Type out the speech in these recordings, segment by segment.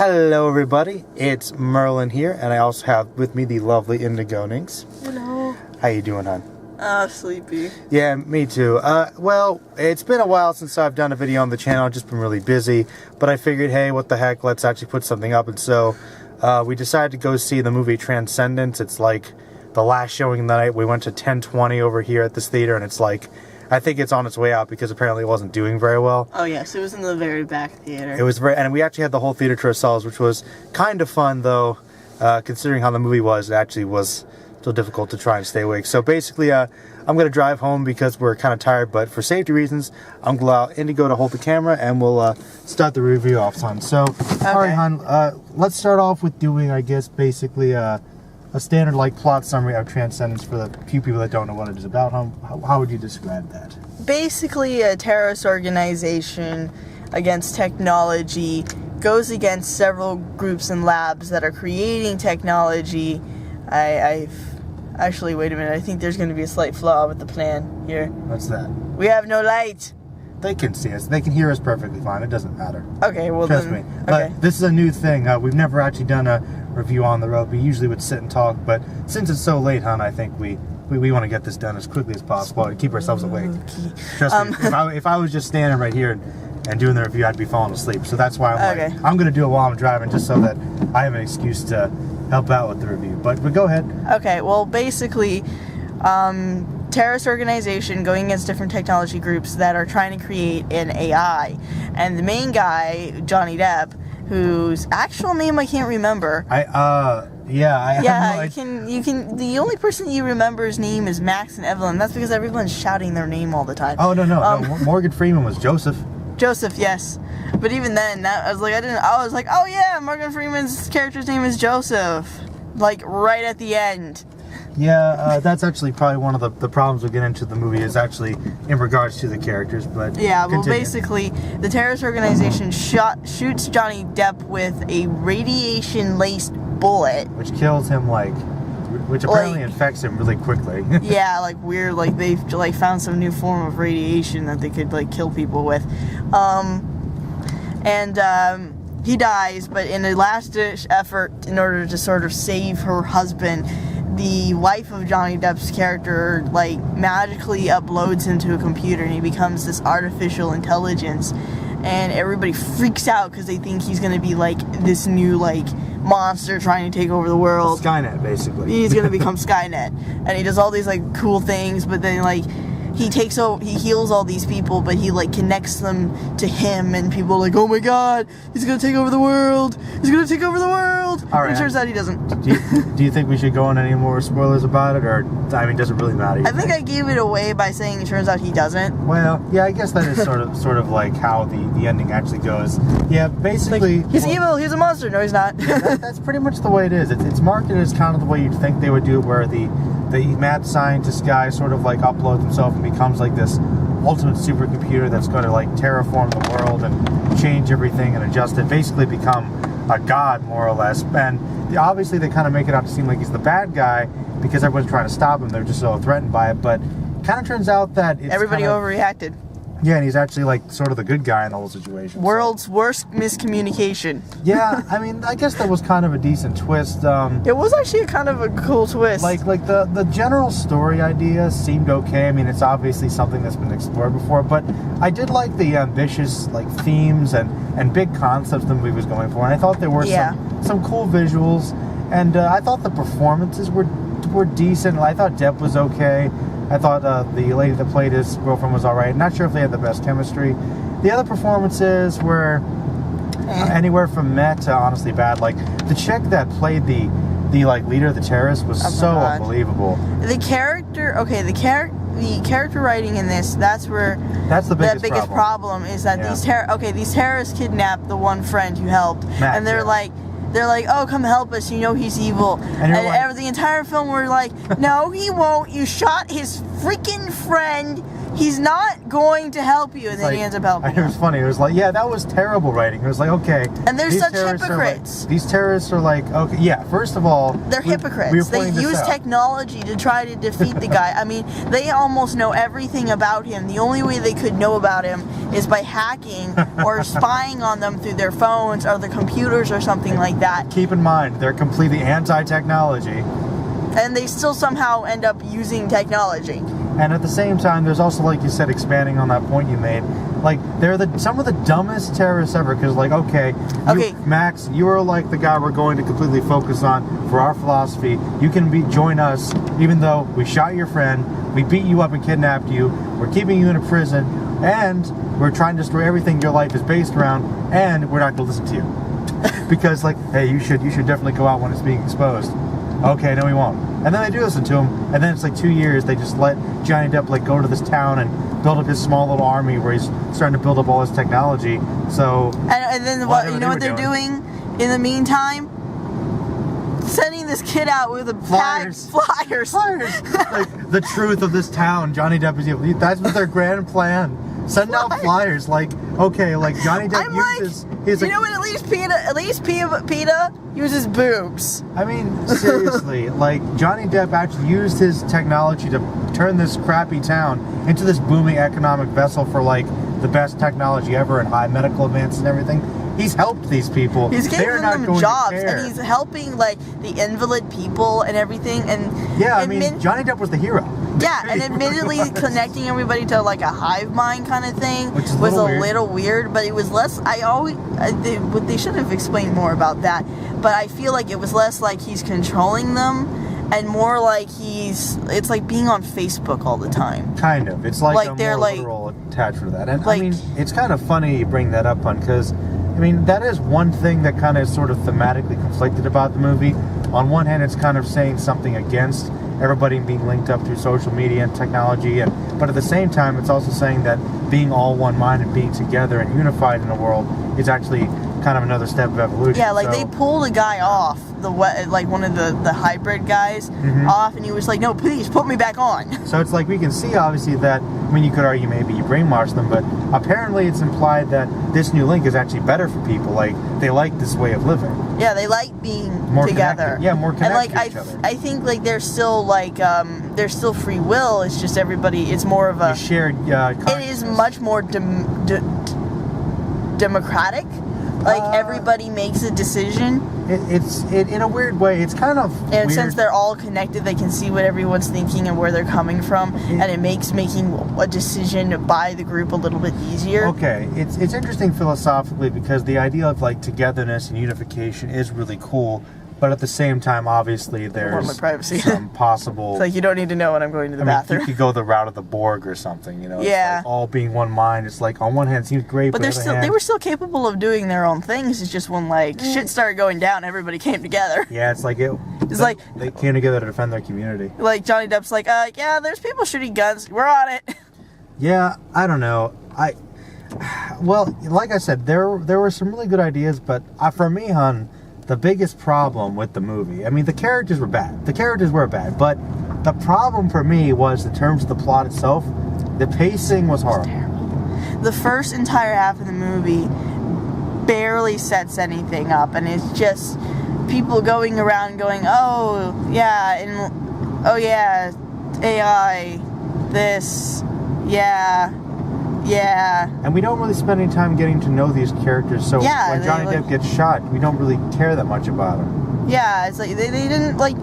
Hello everybody, it's Merlin here, and I also have with me the lovely Indigonings. Hello. How you doing, hon? Sleepy. Yeah, me too. Well, it's been a while since I've done a video on the channel. I've just been really busy, but I figured, hey, what the heck, let's actually put something up, and so we decided to go see the movie Transendence. It's like the last showing of the night. We went to 10:20 over here at this theater, and it's like, I think it's on its way out because apparently it wasn't doing very well. Oh yes, it was in the very back theater. It was and we actually had the whole theater to ourselves, which was kind of fun, though, considering how the movie was. It actually was still difficult to try and stay awake. So basically, I'm going to drive home because we're kind of tired, but for safety reasons, I'm going to allow Indigo to hold the camera, and we'll start the review off, son. So, okay. All right, hon, let's start off with doing, I guess, basically a standard plot summary of Transcendence for the few people that don't know what it is about. How would you describe that? Basically, a terrorist organization against technology goes against several groups and labs that are creating technology. Actually, wait a minute. I think there's going to be a slight flaw with the plan here. What's that? We have no light. They can see us. They can hear us perfectly fine. It doesn't matter. Okay, well Trust then, me. Okay. But this is a new thing. We've never actually done a review on the road. We usually would sit and talk, but since it's so late, hon, I think we want to get this done as quickly as possible and keep ourselves awake. Okay. Trust me. If I was just standing right here and doing the review, I'd be falling asleep. So that's why I'm going to do it while I'm driving, just so that I have an excuse to help out with the review. But go ahead. Okay. Well, basically, terrorist organization going against different technology groups that are trying to create an AI, and the main guy, Johnny Depp, whose actual name I can't remember. You can. The only person you remember's name is Max and Evelyn. That's because everyone's shouting their name all the time. Oh no. Morgan Freeman was Joseph. Joseph, yes. But even then, I was like, oh yeah, Morgan Freeman's character's name is Joseph. Like right at the end. Yeah, that's actually probably one of the problems we get into the movie is actually in regards to the characters, but yeah, well, continue. Basically, the terrorist organization shoots Johnny Depp with a radiation-laced bullet. Which kills him, which apparently infects him really quickly. Yeah, weird, they've found some new form of radiation that they could, kill people with. He dies, but in a last-ditch effort, in order to sort of save her husband, the wife of Johnny Depp's character, magically uploads into a computer, and he becomes this artificial intelligence, and everybody freaks out because they think he's gonna be, this new, monster trying to take over the world. Skynet, basically. He's gonna become Skynet, and he does all these, cool things, but then, he heals all these people, but he connects them to him, and people are like, oh my god, he's gonna take over the world! He's gonna take over the world! All right. And it turns out he doesn't. Do you think we should go into any more spoilers about it, or does it really matter? I think I gave it away by saying it turns out he doesn't. Well, yeah, I guess that is sort of like how the ending actually goes. Yeah, basically he's evil, he's a monster. No, he's not. That's pretty much the way it is. It's marketed as kind of the way you'd think they would do it, where the mad scientist guy sort of uploads himself and becomes this ultimate supercomputer that's going to terraform the world and change everything and adjust it, basically become a god more or less. And obviously they kind of make it out to seem like he's the bad guy because everyone's trying to stop him. They're just so threatened by it, but kind of turns out that everybody overreacted. Yeah, and he's actually sort of the good guy in the whole situation. World's worst miscommunication. Yeah, I guess that was kind of a decent twist. It was actually kind of a cool twist. The general story idea seemed okay. I mean, it's obviously something that's been explored before, but I did like the ambitious themes and big concepts the movie was going for, and I thought there were some cool visuals, and I thought the performances were decent. I thought Depp was okay. I thought the lady that played his girlfriend was alright. Not sure if they had the best chemistry. The other performances were anywhere from meh to honestly bad. The chick that played the leader of the terrorists was unbelievable. The character writing in this, that's the biggest problem is that these terrorists kidnapped the one friend who helped, Matt, and they're like, oh, come help us, he's evil. And the entire film we're like, no, he won't. You shot his freaking friend. he's not going to help you, and then he ends up helping. It was funny. It was like, yeah, that was terrible writing. It was like, okay. And they're such hypocrites. These terrorists are like, okay, yeah, first of all, they're hypocrites. They use technology to try to defeat the guy. I mean, they almost know everything about him. The only way they could know about him is by hacking or spying on them through their phones or their computers or something like that. Keep in mind, they're completely anti-technology. And they still somehow end up using technology. And at the same time, there's also, like you said, expanding on that point you made, like, they're some of the dumbest terrorists ever, because, like, okay, Max, you are, like, the guy we're going to completely focus on for our philosophy. You can join us, even though we shot your friend, we beat you up and kidnapped you, we're keeping you in a prison, and we're trying to destroy everything your life is based around, and we're not going to listen to you. Because, like, hey, you should definitely go out when it's being exposed. Okay, no, we won't. And then they do listen to him, and then it's like 2 years, they just let Johnny Depp, like, go to this town and build up his small little army where he's starting to build up all his technology. So, and then you know what they're doing in the meantime? Sending this kid out with flyers. Like, the truth of this town, Johnny Depp is evil. That's what their grand plan. Send out flyers, like, okay, like, Johnny Depp uses his... You know what, at least PETA uses boobs. I mean, seriously, like, Johnny Depp actually used his technology to turn this crappy town into this booming economic vessel for, like, the best technology ever and high medical advances and everything. He's helped these people. He's giving them jobs, and he's helping, like, the invalid people and everything, and... Yeah, I mean, Johnny Depp was the hero. Yeah, and admittedly connecting everybody to, like, a hive mind kind of thing was a little weird, but it was less... They should have explained more about that, but I feel like it was less like he's controlling them, and more like it's like being on Facebook all the time. Kind of. It's like a more literal attachment to that. And, like, I mean, it's kind of funny you bring that up, because... I mean, that is one thing that kind of is sort of thematically conflicted about the movie. On one hand, it's kind of saying something against everybody being linked up through social media and technology, but at the same time, it's also saying that being all one mind and being together and unified in the world is actually kind of another step of evolution. Yeah, like, they pulled a guy off, like one of the hybrid guys off, and he was like, no, please, put me back on. So it's like, we can see, obviously, that, I mean, you could argue maybe you brainwashed them, but apparently it's implied that this new link is actually better for people. Like, they like this way of living. Yeah, they like being more together. Connected. Yeah, more connected and, like, to each other. I think, like, there's still, like, there's still free will. It's just everybody, it's more of a... shared it is much more democratic. Like, everybody makes a decision. It's in a weird way, it's kind of and weird. Since they're all connected, they can see what everyone's thinking and where they're coming from, and it makes making a decision by the group a little bit easier. Okay, it's interesting philosophically, because the idea of, like, togetherness and unification is really cool, but at the same time, obviously, there's my privacy. some possible... It's like, you don't need to know when I'm going to the bathroom. You could go the route of the Borg or something, you know? Yeah. It's like all being one mind. It's like, on one hand, it seems great, but they were still capable of doing their own things. It's just when, like, shit started going down, everybody came together. Yeah, it's like they came together to defend their community. Like, Johnny Depp's like, yeah, there's people shooting guns. We're on it. Yeah, I don't know. Well, like I said, there were some really good ideas, but for me, hon, the biggest problem with the movie, I mean, the characters were bad. But the problem for me was, in terms of the plot itself, the pacing was horrible. The first entire half of the movie barely sets anything up, and it's just people going around going, oh, yeah, and oh, yeah, AI, this, yeah. And we don't really spend any time getting to know these characters, so when Johnny Depp gets shot, we don't really care that much about him. Yeah, it's like, they didn't, like,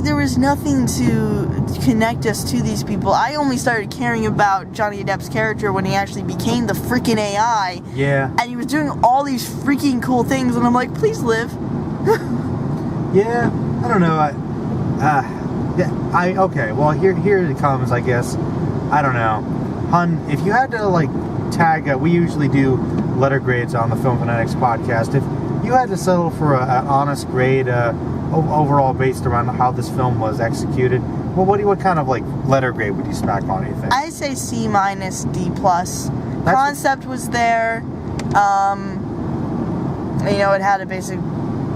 there was nothing to connect us to these people. I only started caring about Johnny Depp's character when he actually became the freaking AI. Yeah. And he was doing all these freaking cool things, and I'm like, please live. Yeah, I don't know. Okay, well, here it comes, I guess. I don't know. Hun, if you had to, like, tag, we usually do letter grades on the Film Fanatics podcast. If you had to settle for an honest grade overall based around how this film was executed, well, what kind of, like, letter grade would you smack on, you think? I'd say C-, D+. Concept was there. You know, it had a basic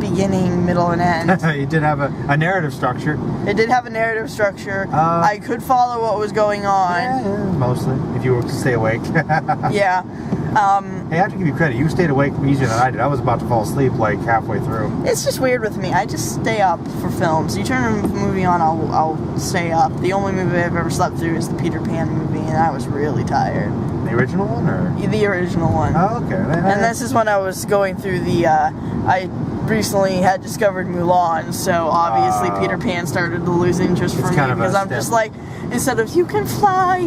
beginning, middle, and end. It did have a narrative structure. It did have a narrative structure. I could follow what was going on. Yeah, mostly, if you were to stay awake. Yeah. Hey, I have to give you credit. You stayed awake easier than I did. I was about to fall asleep like halfway through. It's just weird with me. I just stay up for films. You turn a movie on, I'll stay up. The only movie I've ever slept through is the Peter Pan movie, and I was really tired. The original one, or? The original one. Oh, okay. And this is when I was going through the, I recently had discovered Mulan, so obviously Peter Pan started to lose interest for me, because I'm just like, instead of you can fly,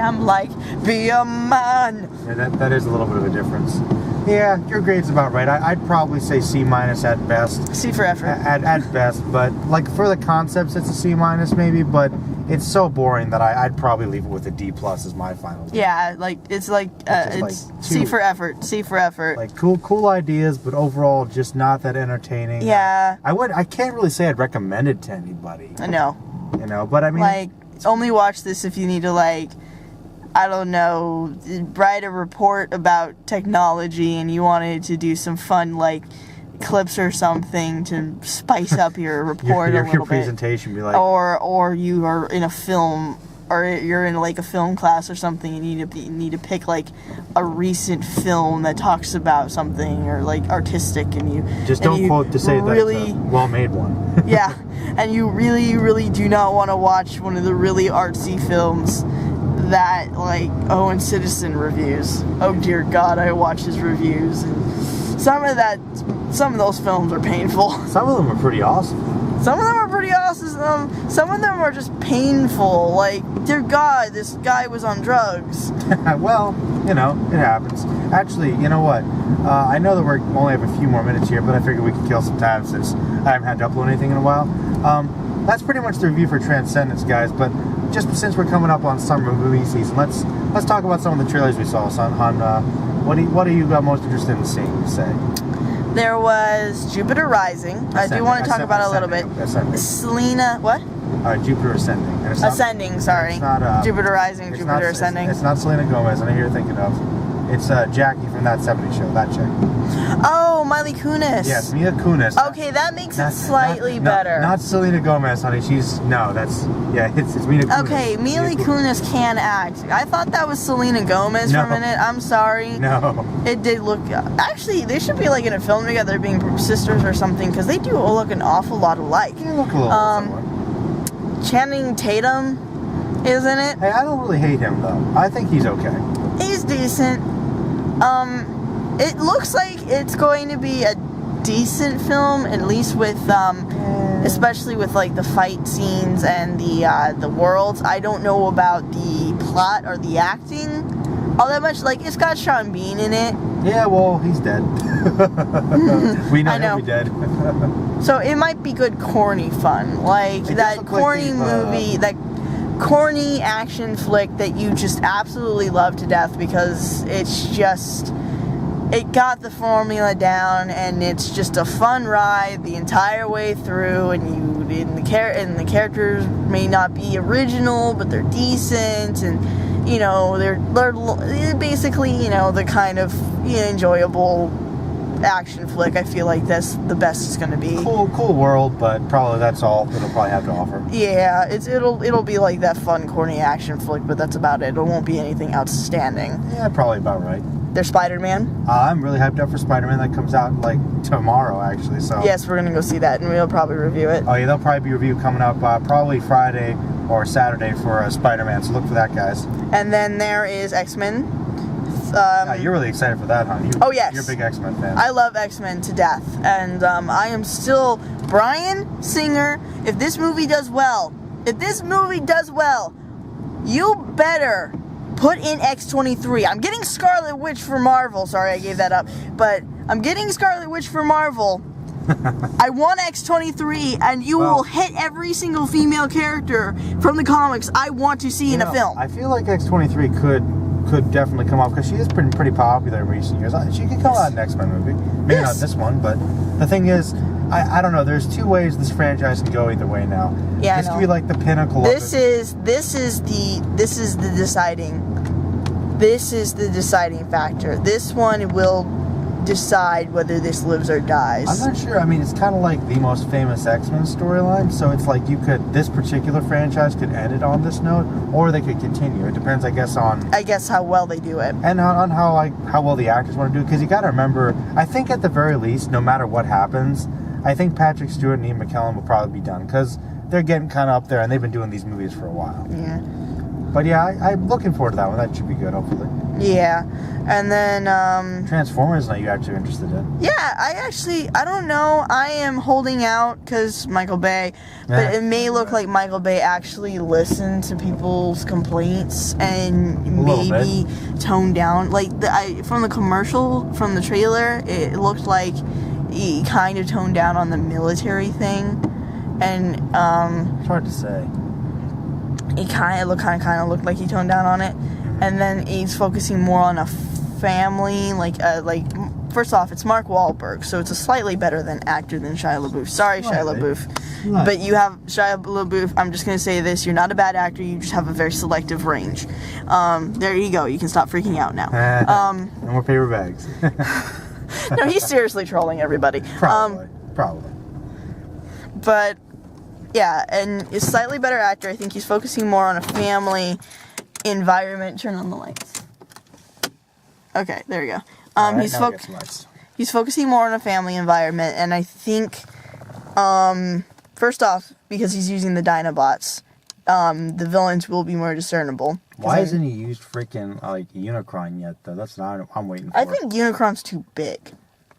I'm like, be a man. Yeah, that is a little bit of a difference. Yeah, your grade's about right. I'd probably say C- at best. C for effort. At best, but like for the concepts, it's a C- maybe, but it's so boring that I'd probably leave it with a D+ as my final. Yeah, like it's it's C for effort. C for effort. Like cool ideas, but overall just not that entertaining. Yeah. I can't really say I'd recommend it to anybody. I know. You know, but I mean, like, only watch this if you need to, like, I don't know, write a report about technology and you wanted to do some fun, like, clips or something to spice up your report a little your presentation, be like, or you are in a film, or you're in like a film class or something, and you need to pick like a recent film that talks about something or like artistic, and you just don't quote to say really, that it's a well-made one. Yeah, and you really do not want to watch one of the really artsy films that like Owen Citizen reviews. Oh dear God, I watch his reviews, and some of those films are painful. Some of them are pretty awesome. Some of them are pretty awesome. Some of them are just painful. Like, dear God, this guy was on drugs. Well, you know, it happens. Actually, you know what? I know that we only have a few more minutes here, but I figured we could kill some time since I haven't had to upload anything in a while. That's pretty much the review for Transendence, guys. But just since we're coming up on summer movie season, let's talk about some of the trailers we saw. What are you most interested in seeing? Say. There was Jupiter Rising. I do want to talk about it a little bit. Selena, what? Jupiter Ascending. Ascending, sorry. It's not, Jupiter Rising, Jupiter Ascending. It's not Selena Gomez, I know you're thinking of. It's Jackie from That 70s Show, that chick. Oh, Miley Kunis. Yes, Mila Kunis. Okay, that makes it slightly better. Not Selena Gomez, honey. It's Mila Kunis. Okay, Mila Kunis can act. I thought that was Selena Gomez for a minute. I'm sorry. No. It did look... Actually, they should be like in a film together, being sisters or something, because they do look an awful lot alike. They look a little similar. Channing Tatum is in it. Hey, I don't really hate him, though. I think he's okay. He's decent. It looks like it's going to be a decent film, at least with, especially with like the fight scenes and the worlds. I don't know about the plot or the acting all that much. Like, it's got Sean Bean in it. Yeah, well, he's dead. We know he'll be dead. So it might be good, corny fun, like that corny movie, that corny action flick that you just absolutely love to death, because it got the formula down, and it's just a fun ride the entire way through, and the characters may not be original, but they're decent, and you know, they're basically, you know, the kind of enjoyable action flick. I feel like that's the best it's going to be. Cool world, but probably that's all it'll probably have to offer. Yeah, it'll be like that fun, corny action flick, but that's about it. It won't be anything outstanding. Yeah, probably about right. There's Spider-Man. I'm really hyped up for Spider-Man. That comes out like tomorrow, actually. So yes, we're gonna go see that, and we'll probably review it. Oh yeah, there'll probably be a review coming up probably Friday or Saturday for Spider-Man. So look for that, guys. And then there is X-Men. You're really excited for that, huh? Oh yes, you're a big X-Men fan. I love X-Men to death, and I am still Bryan Singer. If this movie does well, you better put in X-23. I'm getting Scarlet Witch for Marvel. Sorry, I gave that up. But I'm getting Scarlet Witch for Marvel. I want X-23, and you will hit every single female character from the comics I want to see in a film. I feel like X-23 could definitely come off, because she has been pretty popular in recent years. She could come out in an X-Men movie. Maybe not this one, but the thing is, I don't know. There's two ways this franchise can go either way now. Yeah, this could be like the pinnacle. This is the deciding factor. This one will decide whether this lives or dies. I'm not sure. I mean, it's kind of like the most famous X-Men storyline, so it's like this particular franchise could end it on this note, or they could continue. It depends, I guess, on... I guess how well they do it. And on how well the actors want to do it, because you got to remember, I think at the very least, no matter what happens, I think Patrick Stewart and Ian McKellen will probably be done, because they're getting kind of up there, and they've been doing these movies for a while. Yeah. But yeah, I'm looking forward to that one. That should be good, hopefully. Yeah. And then, Transformers, are you actually interested in? Yeah, I don't know. I am holding out because Michael Bay, but it may look like Michael Bay actually listened to people's complaints and maybe toned down. Like, from the commercial, from the trailer, it looked like he kind of toned down on the military thing. And, it's hard to say. It kind of looked like he toned down on it. And then he's focusing more on a family, like first off, it's Mark Wahlberg, so it's a slightly better than actor than Shia LaBeouf. Sorry, Shia LaBeouf. But you have Shia LaBeouf. I'm just going to say this. You're not a bad actor. You just have a very selective range. There you go. You can stop freaking out now. No more paper bags. No, he's seriously trolling everybody. Probably. But, yeah, and he's a slightly better actor. I think he's focusing more on a family environment. Turn on the lights. Okay, there we go. He's focusing more on a family environment, and I think, first off, because he's using the Dinobots, the villains will be more discernible. Why hasn't he used freaking Unicron yet, though? That's not. I'm waiting for. I think Unicron's too big.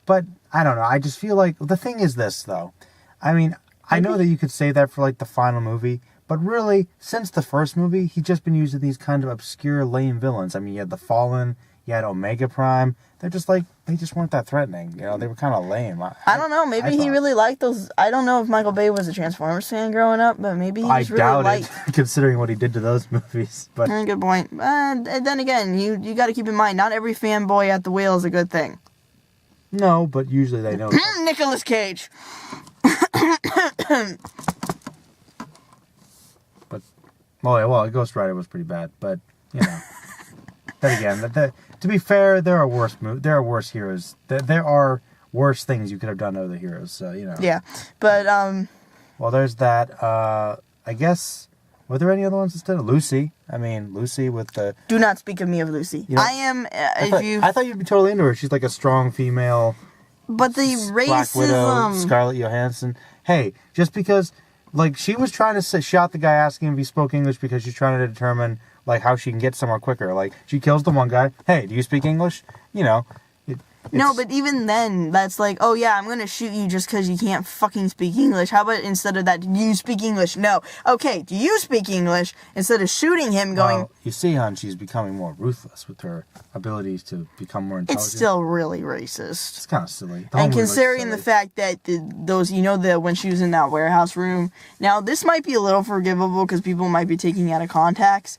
But I don't know. I just feel like the thing is this, though. I mean, I know that you could say that for the final movie. But really, since the first movie, he's just been using these kind of obscure, lame villains. I mean, you had the Fallen, you had Omega Prime. They're just they just weren't that threatening. You know, they were kind of lame. I don't know. Maybe he really liked those. I don't know if Michael Bay was a Transformers fan growing up, but maybe he just really liked. I doubt it, considering what he did to those movies. But good point. Then again, you got to keep in mind, not every fanboy at the wheel is a good thing. No, but usually they know. Nicolas Cage. Well, Ghost Rider was pretty bad, but then again, to be fair, there are worse heroes. There are worse things you could have done to other heroes. So Yeah, but Well, there's that. I guess. Were there any other ones instead of Lucy? I mean, Lucy with the. Do not speak of me of Lucy. I am. I thought you'd be totally into her. She's like a strong female. But the racism. Black Widow, Scarlett Johansson. Hey, just because. She was trying to shot the guy asking if he spoke English because she's trying to determine, how she can get somewhere quicker. She kills the one guy. Hey, do you speak English? No, but even then, that's oh yeah, I'm gonna shoot you just because you can't fucking speak English. How about instead of that, do you speak English? No. Okay, do you speak English? Instead of shooting him going... Well, you see, hon, she's becoming more ruthless with her abilities to become more intelligent. It's still really racist. It's kind of silly. And considering the fact that when she was in that warehouse room... Now, this might be a little forgivable because people might be taking it out of context.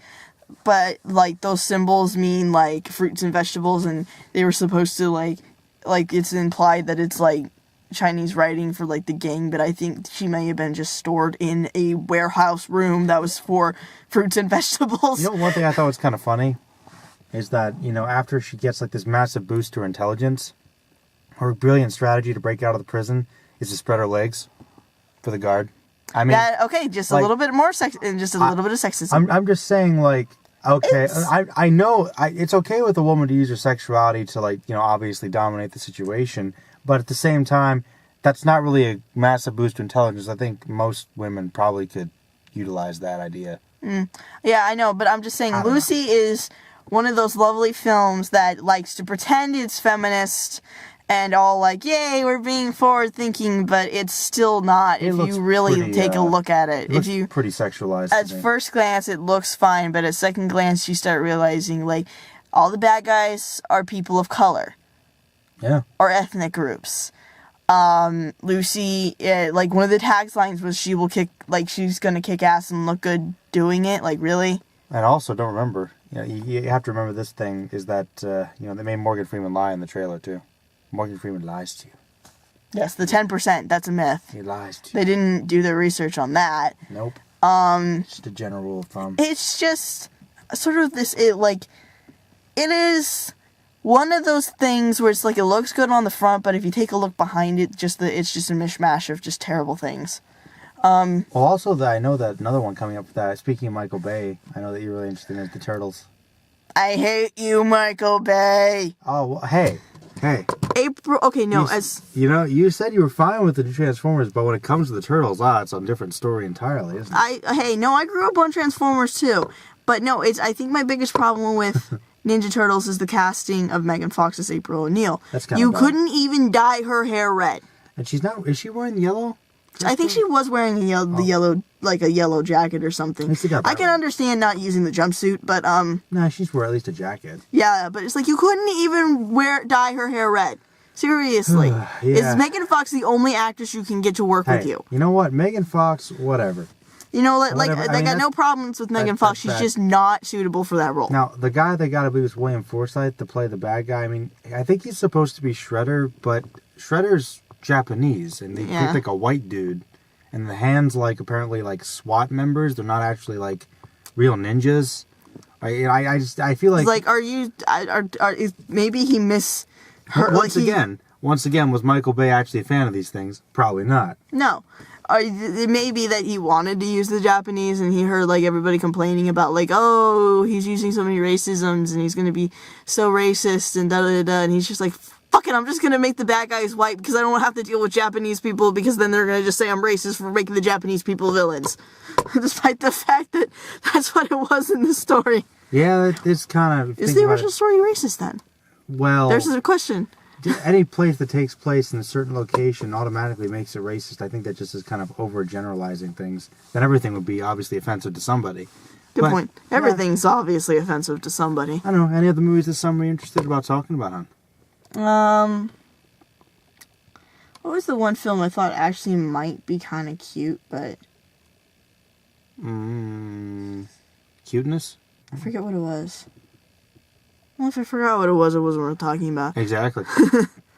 But, those symbols mean, fruits and vegetables, and they were supposed to, it's implied that it's, Chinese writing for, the gang, but I think she may have been just stored in a warehouse room that was for fruits and vegetables. One thing I thought was kind of funny is that, after she gets, this massive boost to her intelligence, her brilliant strategy to break out of the prison is to spread her legs for the guard. I mean... just a little bit more little bit of sexism. I'm just saying, okay, I know it's okay with a woman to use her sexuality to, obviously dominate the situation, but at the same time, that's not really a massive boost to intelligence. I think most women probably could utilize that idea. Yeah, I know, but I'm just saying Lucy is one of those lovely films that likes to pretend it's feminist and all yay, we're being forward-thinking, but it's still not if you really take a look at it. It looks pretty sexualized. At first glance, it looks fine, but at second glance, you start realizing, all the bad guys are people of color. Yeah. Or ethnic groups. Lucy, one of the taglines was she will kick, she's gonna kick ass and look good doing it, really. And also, don't remember, you have to remember this thing, is that, they made Morgan Freeman lie in the trailer, too. Morgan Freeman lies to you. Yes, the 10%, that's a myth. He lies to you. They didn't do their research on that. Nope. It's just a general rule of thumb. It's just sort of this, it is one of those things where it's like it looks good on the front, but if you take a look behind it, it's just a mishmash of just terrible things. Well, also, I know that another one coming up with that, speaking of Michael Bay, I know that you're really interested in the Turtles. I hate you, Michael Bay. Oh, well, hey. April, okay, no, you said you were fine with the Transformers, but when it comes to the Turtles, it's a different story entirely, isn't it? I grew up on Transformers too, but no, I think my biggest problem with Ninja Turtles is the casting of Megan Fox as April O'Neil. That's kind You of bad. couldn't even dye her hair red. And is she wearing yellow? I think she was wearing the yellow, like a yellow jacket or something. I can understand not using the jumpsuit, but No, she's wearing at least a jacket. Yeah, but it's like you couldn't even dye her hair red. Seriously. Yeah. Is Megan Fox the only actress you can get to work with you? You know what? Megan Fox, whatever. You know, I got no problems with Megan Fox. She's just not suitable for that role. Now, the guy they got to believe is William Forsythe to play the bad guy. I mean, I think he's supposed to be Shredder, but Shredder's Japanese, and they picked like a white dude, and the hands apparently SWAT members. They're not actually real ninjas. I feel like maybe he misheard. Once again, was Michael Bay actually a fan of these things? Probably not. No. It may be that he wanted to use the Japanese and he heard everybody complaining about oh, he's using so many racisms and he's going to be so racist and da-da-da-da, and he's just like, fuck it, I'm just going to make the bad guys white because I don't have to deal with Japanese people because then they're going to just say I'm racist for making the Japanese people villains. Despite the fact that that's what it was in the story. Yeah, it's kind of... Is the original story racist then? Well... There's a question. Any place that takes place in a certain location automatically makes it racist. I think that just is kind of overgeneralizing things. Then everything would be obviously offensive to somebody. Good point. Everything's obviously offensive to somebody. I don't know. Any other movies this summer you're interested about talking about, hon? What was the one film I thought actually might be kind of cute, but... Cuteness? I forget what it was. Well, if I forgot what it wasn't worth talking about. Exactly.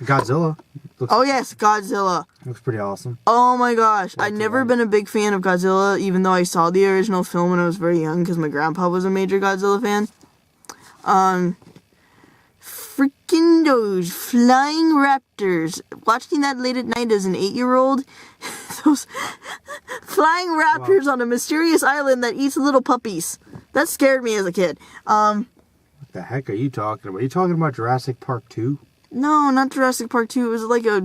Godzilla. Yes, Godzilla. Looks pretty awesome. Oh my gosh. I'd never been a big fan of Godzilla, even though I saw the original film when I was very young, because my grandpa was a major Godzilla fan. Freaking those flying raptors. Watching that late at night as an 8-year-old, those flying raptors on a mysterious island that eats little puppies. That scared me as a kid. What the heck are you talking about? Are you talking about Jurassic Park 2? No, not Jurassic Park 2. It was like a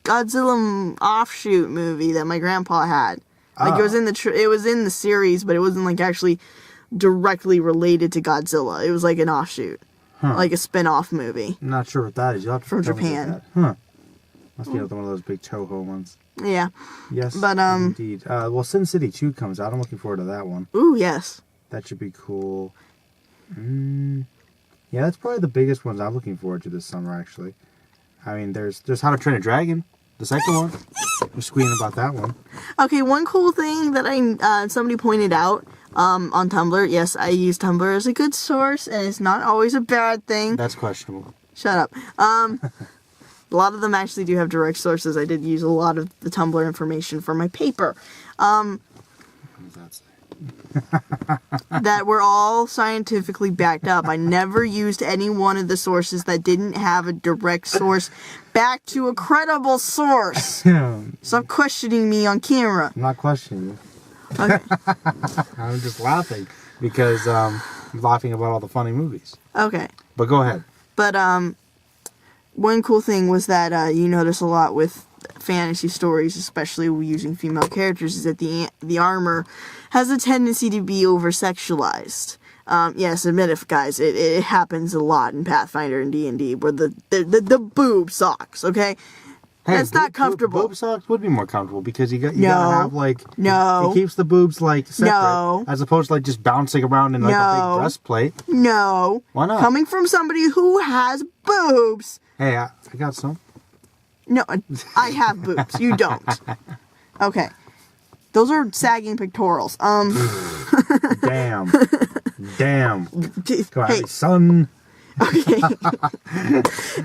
Godzilla offshoot movie that my grandpa had. It was in the series, but it wasn't actually directly related to Godzilla. It was like an offshoot. Like a spin-off movie. I'm not sure what that is. You'll have to from tell me Japan. about that. Huh. Must be one of those big Toho ones. Yeah. Yes, but indeed. Well, Sin City 2 comes out. I'm looking forward to that one. Ooh, yes. That should be cool. Yeah, that's probably the biggest ones I'm looking forward to this summer, actually. I mean, there's How to Train a Dragon, the second one. We're squealing about that one. Okay, one cool thing that somebody pointed out on Tumblr. Yes, I use Tumblr as a good source, and it's not always a bad thing. That's questionable. Shut up. A lot of them actually do have direct sources. I did use a lot of the Tumblr information for my paper. What does that say? That were all scientifically backed up. I never used any one of the sources that didn't have a direct source back to a credible source. Stop questioning me on camera. I'm not questioning you. Okay. I'm just laughing because I'm laughing about all the funny movies. Okay. But go ahead. But one cool thing was that you notice a lot with fantasy stories, especially using female characters, is that the armor has a tendency to be over-sexualized. Yes, admit it, guys. It happens a lot in Pathfinder and D&D, where the boob socks, okay? Hey, that's not comfortable. Boob socks would be more comfortable because you gotta have No. It keeps the boobs separate, No. as opposed to just bouncing around in a big breastplate. No. Why not? Coming from somebody who has boobs. Hey, I got some. No, I have boobs. You don't. Okay. Those are sagging pectorals. Damn. Come on, Hey. son. Okay.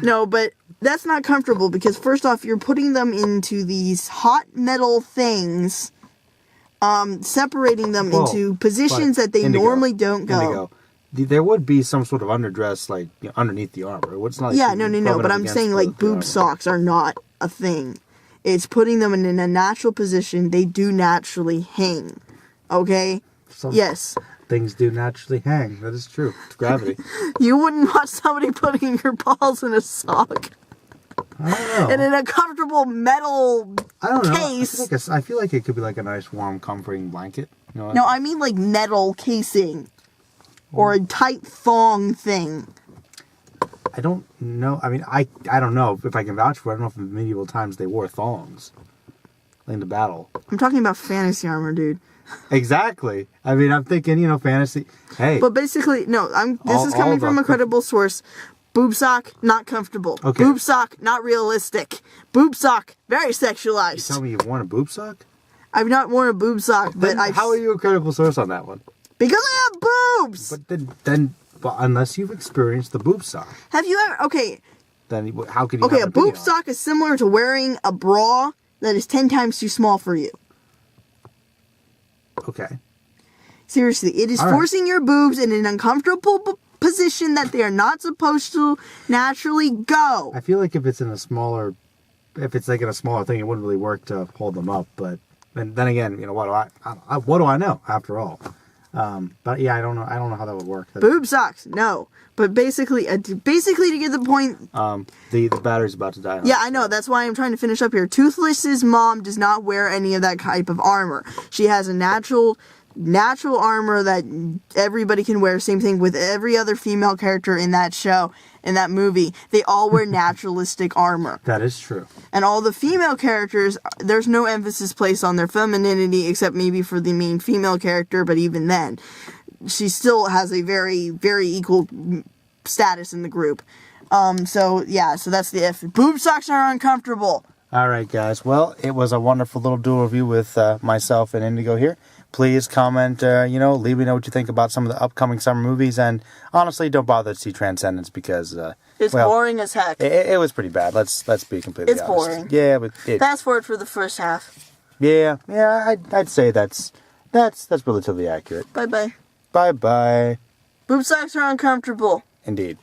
No, but that's not comfortable because first off, you're putting them into these hot metal things, separating them into positions that they Indigo, normally don't go. Indigo, there would be some sort of underdress, like, underneath the armor. It's not like Yeah, no. But I'm saying, like, boob socks are not a thing. It's putting them in a natural position. They do naturally hang. Okay? Yes. Things do naturally hang. That is true. It's gravity. You wouldn't want somebody putting your balls in a sock. I don't know. And in a comfortable metal case. I feel like it could be like a nice, warm, comforting blanket. You know what? No, I mean like metal casing. Or a tight thong thing. I don't know. I mean, I don't know if I can vouch for it. I don't know if in medieval times they wore thongs in the battle. I'm talking about fantasy armor, dude. Exactly. I mean, I'm thinking, fantasy. Hey. But basically, no, this is coming from a credible source. Boob sock, not comfortable. Okay. Boob sock, not realistic. Boob sock, very sexualized. You tell me you've worn a boob sock? I've not worn a boob sock, but How are you a credible source on that one? Because I have boobs! But unless you've experienced the boob sock. Have you ever... Okay. Then how could you Okay, a boob sock is similar to wearing a bra that is 10 times too small for you. Okay. Seriously, it is forcing your boobs in an uncomfortable position that they are not supposed to naturally go. I feel like if it's like in a smaller thing, it wouldn't really work to hold them up. But then again, what do I know after all? But yeah, I don't know how that would work. Boob socks, no. But basically to get the point... The battery's about to die. Yeah, I know. That's why I'm trying to finish up here. Toothless's mom does not wear any of that type of armor. She has a natural armor that everybody can wear. Same thing with every other female character in that show, in that movie. They all wear naturalistic armor. That is true. And all the female characters, there's no emphasis placed on their femininity except maybe for the main female character, but even then, she still has a very, very equal status in the group. So that's the if. Boob socks are uncomfortable. All right, guys. Well, it was a wonderful little dual review with myself and Indigo here. Please comment, leave me know what you think about some of the upcoming summer movies. And honestly, don't bother to see Transendence because... it's boring as heck. It was pretty bad. Let's be completely honest. It's boring. Yeah, but... Fast forward for the first half. Yeah, I'd say that's relatively accurate. Bye-bye. Bye-bye. Boob socks are uncomfortable. Indeed.